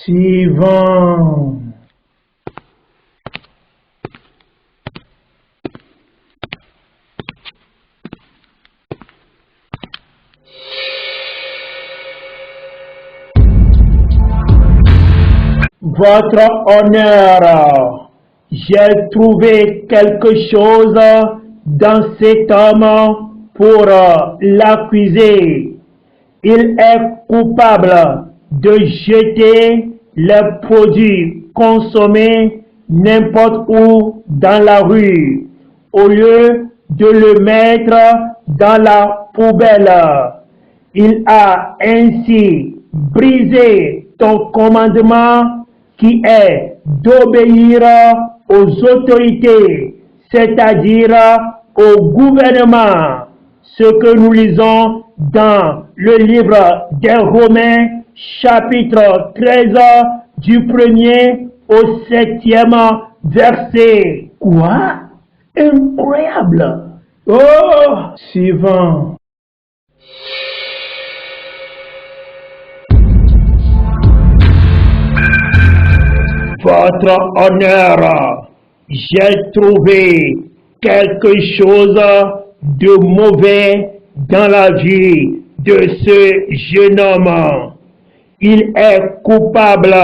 Suivant. Votre honneur, j'ai trouvé quelque chose dans cet homme pour l'accuser. Il est coupable de jeter les produits consommés n'importe où dans la rue, au lieu de le mettre dans la poubelle. Il a ainsi brisé ton commandement qui est d'obéir aux autorités, c'est-à-dire au gouvernement. Ce que nous lisons dans le livre des Romains, chapitre 13, du 1er au 7e verset. Quoi? Incroyable! Oh! Suivant. Votre honneur, j'ai trouvé quelque chose de mauvais dans la vie de ce jeune homme. Il est coupable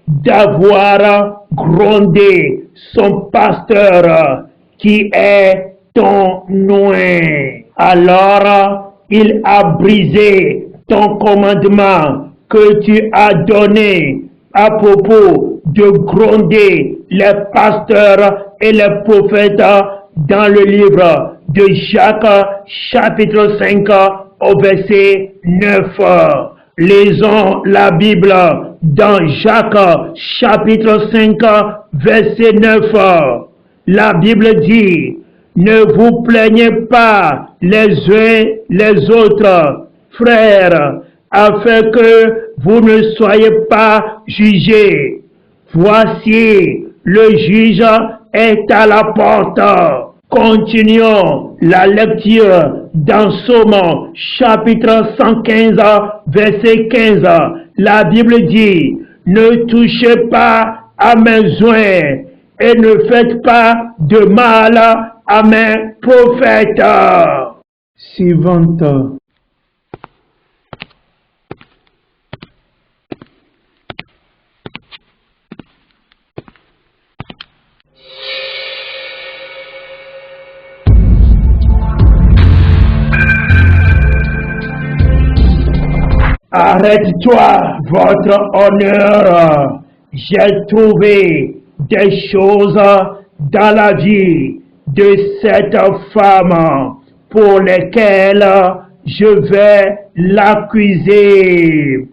d'avoir grondé son pasteur qui est ton noin. Alors, il a brisé ton commandement que tu as donné à propos de gronder les pasteurs et les prophètes dans le livre de Jacques, chapitre 5, au verset 9. Lisons la Bible dans Jacques, chapitre 5, verset 9. La Bible dit, ne vous plaignez pas les uns les autres, frères, afin que vous ne soyez pas jugés. Voici, le juge est à la porte. Continuons la lecture dans Somme, chapitre 115, verset 15. La Bible dit, ne touchez pas à mes joints et ne faites pas de mal à mes prophètes. Suivante. Arrête-toi, votre honneur. J'ai trouvé des choses dans la vie de cette femme pour lesquelles je vais l'accuser.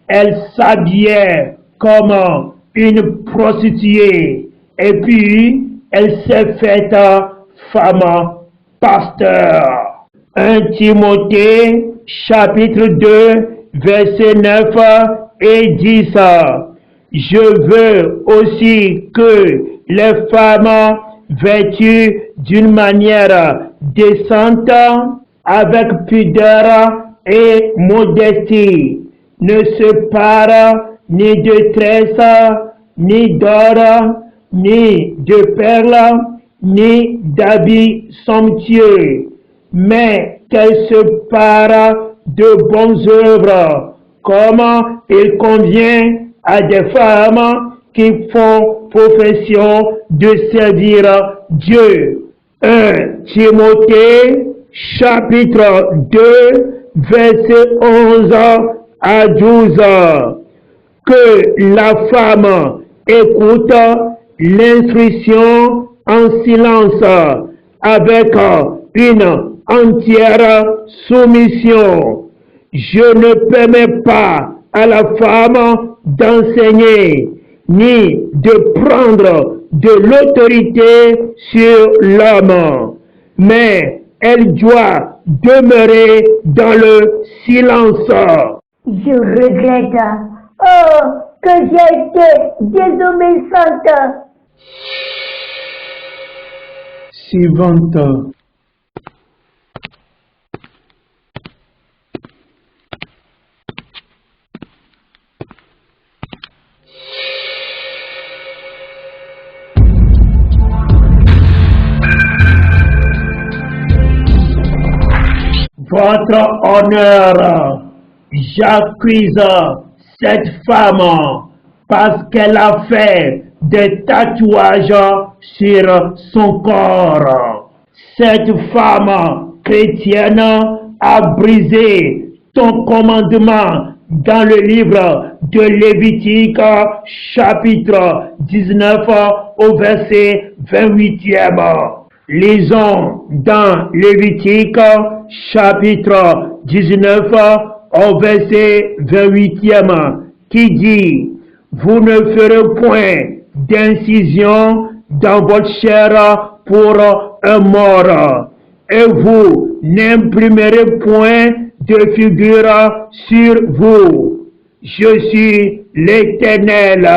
Elle s'habillait comme une prostituée et puis elle s'est faite femme pasteur. 1 Timothée chapitre 2 verset 9 et 10. Je veux aussi que les femmes vêtues d'une manière décente, avec pudeur et modestie, ne se parent ni de tresses, ni d'or, ni de perles, ni d'habits somptueux, mais qu'elles se parent de bonnes œuvres, comme il convient à des femmes qui font profession de servir Dieu. 1 Timothée, chapitre 2, verset 11 à 12. Que la femme écoute l'instruction en silence, avec une entière soumission. Je ne permets pas à la femme d'enseigner, ni de prendre de l'autorité sur l'homme, mais elle doit demeurer dans le silence. Je regrette, que j'ai été désobéissante. Suivante. votre honneur. J'accuse cette femme parce qu'elle a fait des tatouages sur son corps. Cette femme chrétienne a brisé ton commandement dans le livre de Lévitique, chapitre 19, au verset 28e. Lisons dans Lévitique, chapitre 19, au verset 28e, qui dit: vous ne ferez point d'incision dans votre chair pour un mort, et vous n'imprimerez point de figure sur vous. Je suis l'Éternel.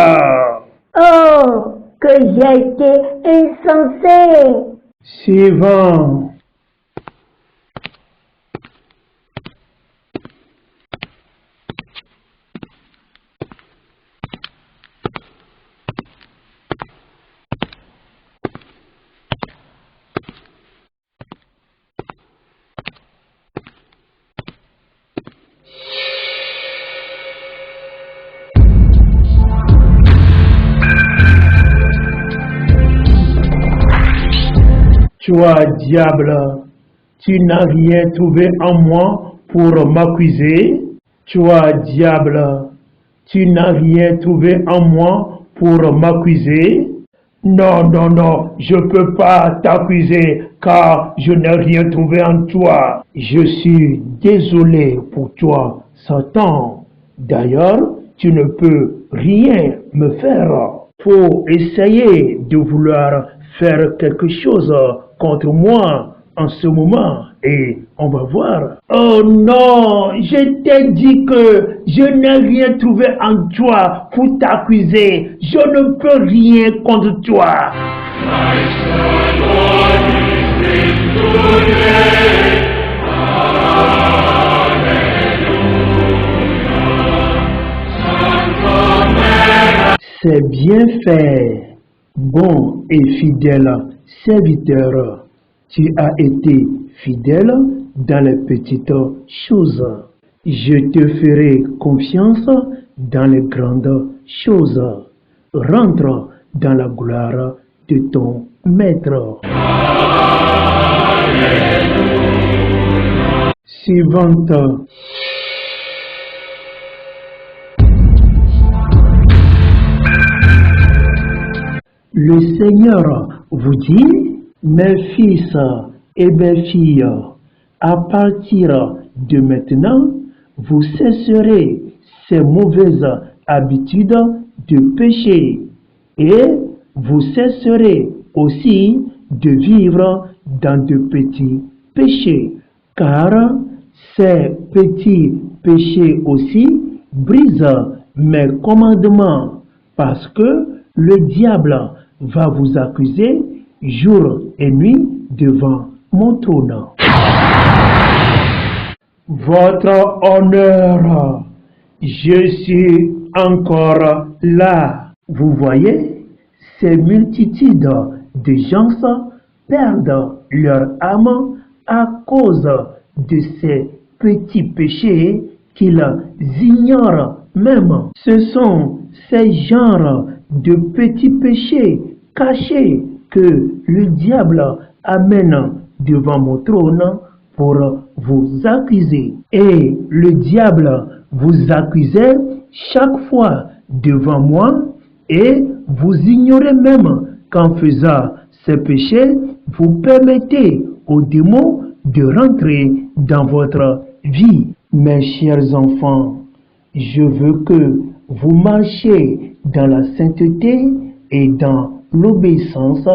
Oh, que j'ai été insensé! Suivant. Toi, diable, tu n'as rien trouvé en moi pour m'accuser. Toi, diable, tu n'as rien trouvé en moi pour m'accuser. Non, non, non, je ne peux pas t'accuser car je n'ai rien trouvé en toi. Je suis désolé pour toi, Satan. D'ailleurs, tu ne peux rien me faire. Faut essayer de vouloir faire quelque chose contre moi en ce moment et on va voir. Oh non, je t'ai dit que je n'ai rien trouvé en toi pour t'accuser. Je ne peux rien contre toi. C'est bien fait, bon et fidèle serviteur. Tu as été fidèle dans les petites choses. Je te ferai confiance dans les grandes choses. Rentre dans la gloire de ton maître. Suivante. Le Seigneur vous dit: mes fils et mes filles, à partir de maintenant, vous cesserez ces mauvaises habitudes de péché et vous cesserez aussi de vivre dans de petits péchés, car ces petits péchés aussi brisent mes commandements, parce que le diable va vous accuser jour et nuit devant mon trône. Votre honneur, je suis encore là. Vous voyez, ces multitudes de gens perdent leur âme à cause de ces petits péchés qu'ils ignorent même. Ce sont ces genres de petits péchés cachés que le diable amène devant mon trône pour vous accuser. Et le diable vous accusait chaque fois devant moi et vous ignorez même qu'en faisant ces péchés, vous permettez aux démons de rentrer dans votre vie. Mes chers enfants, je veux que vous marchiez dans la sainteté et dans l'obéissance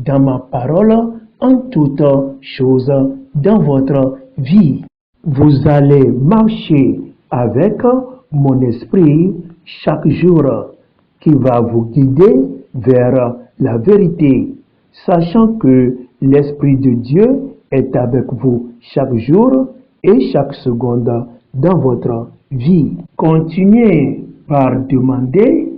dans ma parole en toutes choses dans votre vie. Vous allez marcher avec mon esprit chaque jour qui va vous guider vers la vérité, sachant que l'Esprit de Dieu est avec vous chaque jour et chaque seconde dans votre vie. Continuez par demander,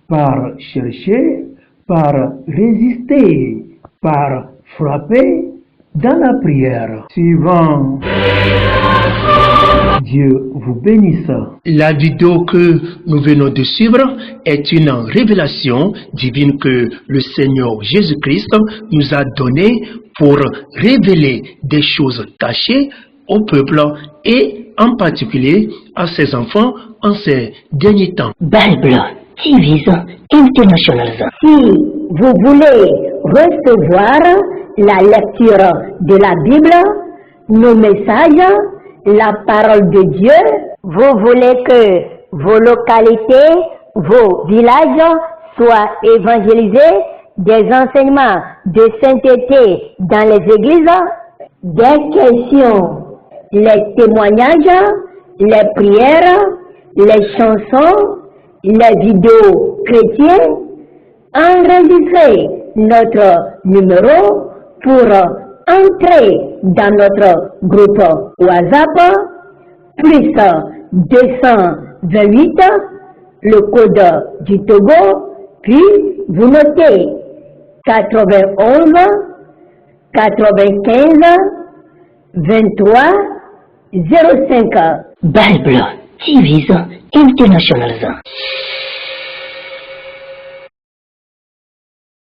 par chercher, par résister, par frapper dans la prière. Suivant. Dieu vous bénisse. La vidéo que nous venons de suivre est une révélation divine que le Seigneur Jésus-Christ nous a donnée pour révéler des choses cachées au peuple et en particulier à ses enfants en ces derniers temps. Bible TV International. Si vous voulez recevoir la lecture de la Bible, nos messages, la parole de Dieu, vous voulez que vos localités, vos villages soient évangélisés, des enseignements de sainteté dans les églises, des questions, les témoignages, les prières, les chansons, les vidéos chrétiennes, enregistrez notre numéro pour entrer dans notre groupe WhatsApp, plus 228, le code du Togo, puis vous notez 91 95 23 05. Bible TV International.